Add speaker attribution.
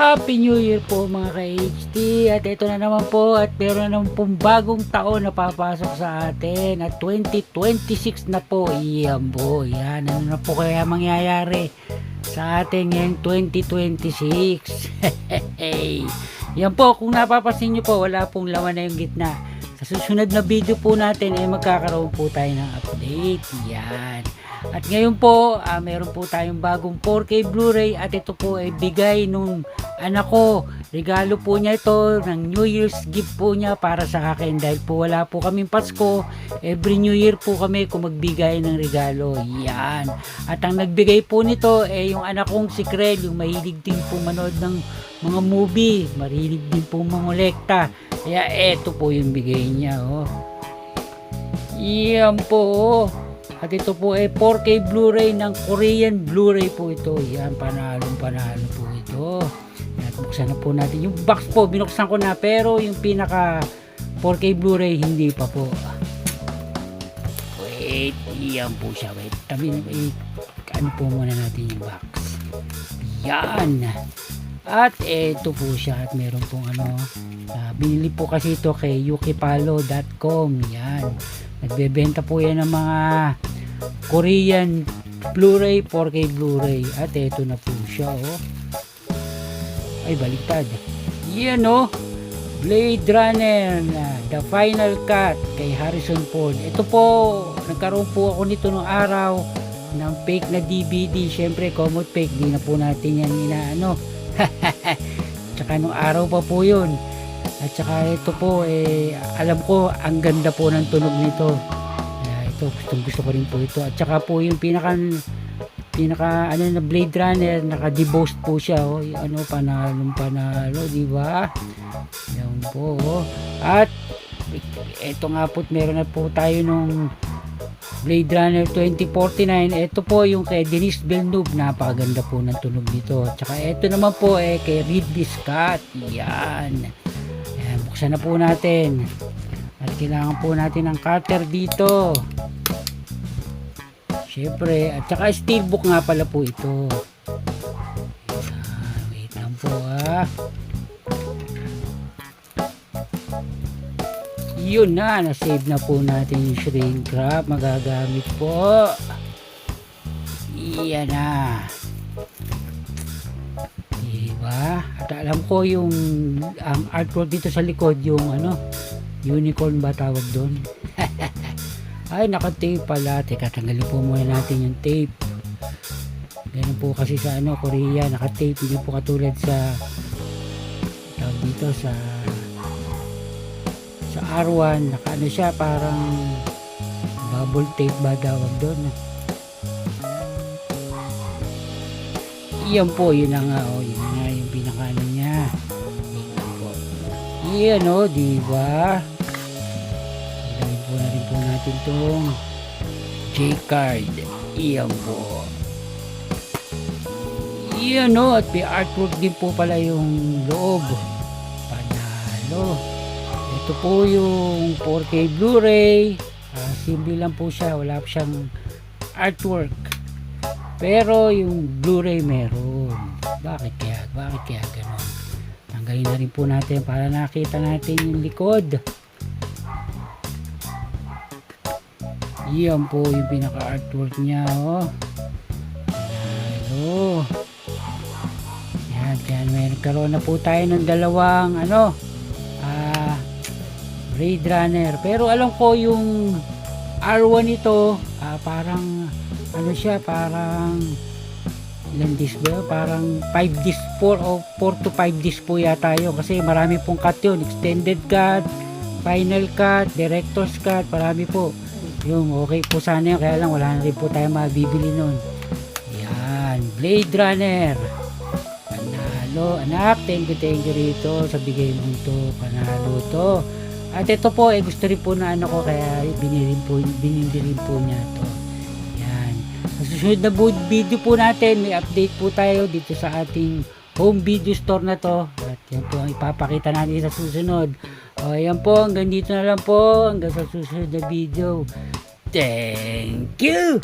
Speaker 1: Happy New Year po mga ka-HT, at ito na naman po, at meron na naman pong bagong taon na papasok sa atin at 2026 na po. Iyan po, yan, ano na po kaya mangyayari sa atin ngayong 2026. Yan po, kung napapansin nyo po, wala pong laman na yung gitna. Sa susunod na video po natin ay magkakaroon po tayo ng update. Yan. At ngayon po, meron po tayong bagong 4K Blu-ray, at ito po ay bigay nung anak ko. Regalo po niya ito, ng New Year's gift po niya para sa akin, dahil po wala po kaming Pasko. Every New Year po kami kung magbigay ng regalo. Yan. At ang nagbigay po nito ay yung anak kong si Krell, yung mahilig din po manood ng mga movie, mahilig din po mangolekta. Kaya eto po yung bigay niya. Oh. Yan po. Oh. At ito po ay 4K Blu-ray ng Korean Blu-ray po ito. Yan, panalo po ito. At buksan na po natin. Yung box po, binuksan ko na. Pero yung pinaka 4K Blu-ray, hindi pa po. Wait, yan po siya. Wait, ano po muna natin yung box. Yan. At ito po siya. At meron pong binili po kasi ito kay yukipalo.com. Yan. Nagbebenta po yan ng mga Korean Blu-ray, 4K Blu-ray. At ito na po siya, oh. Ay, baliktad. Yan, oh. Blade Runner na The Final Cut kay Harrison Ford. Ito po, nagkaroon po ako nito nung araw ng fake na DVD. Syempre, common fake. Di na po natin yan inaano. Tsaka nung araw pa po yun. At saka ito po, alam ko, ang ganda po ng tunog nito. Ito, gusto ko rin po ito. At saka po yung pinaka na Blade Runner, naka-debossed po siya. Oh. Panalo, di ba? Yan po. Oh. At ito nga po, meron na po tayo nung Blade Runner 2049. Ito po yung kay Denis Villeneuve. Napakaganda po ng tunog nito. At saka ito naman po kay Ridley Scott. Yan. Ayan, buksan na po natin. At kailangan po natin ng cutter dito. Siyempre, at saka steelbook nga pala po ito. Wait lang po Yun na, na-save na po natin yung shrink wrap. Magagamit po. Iyan na. Diba? At alam ko yung ang artwork dito sa likod, yung unicorn ba tawag doon? Ay, naka-tape pala. Teka, tanggalin po muna natin yung tape. Ganun po kasi sa Korea, naka-tape. Hindi po katulad sa tawag dito sa R1, naka siya, parang bubble tape ba tawag doon. Iyan po, yun na nga, yun na yung pinakaano niya. Iyan diba? Lagyan po na rin po natin itong J-card. Iyan po. Iyan at may artwork din po pala yung loob. Panalo. Ito po yung 4K Blu-ray. Simple lang po siya. Wala po siyang artwork. Pero yung Blu-ray meron. Bakit kaya ganon? Tanggalin na rin po natin para nakita natin yung likod. Yan po yung pinaka-artwork niya. Yan. Kaya may nagkaroon na po tayo ng dalawang Blade Runner. Pero alam ko yung R1 ito, parang siya, parang ilang disc ba? Parang 5 disc 4 to 5 disc po yata yun. Kasi marami pong cut yun. Extended cut, final cut, director's cut, marami po. Yung okay po sana yun. Kaya lang wala na rin po tayo mabibili nun. Yan. Blade Runner. Panalo. Anak, thank you rito sa bigay mo ito. Panalo to. At ito po, gusto rin po na ko, kaya binili rin po niya to. Yan. Sa susunod na video po natin, may update po tayo dito sa ating home video store na to. At yan po ang ipapakita natin sa susunod. Yan po, hanggang dito na lang po. Hanggang sa susunod na video. Thank you!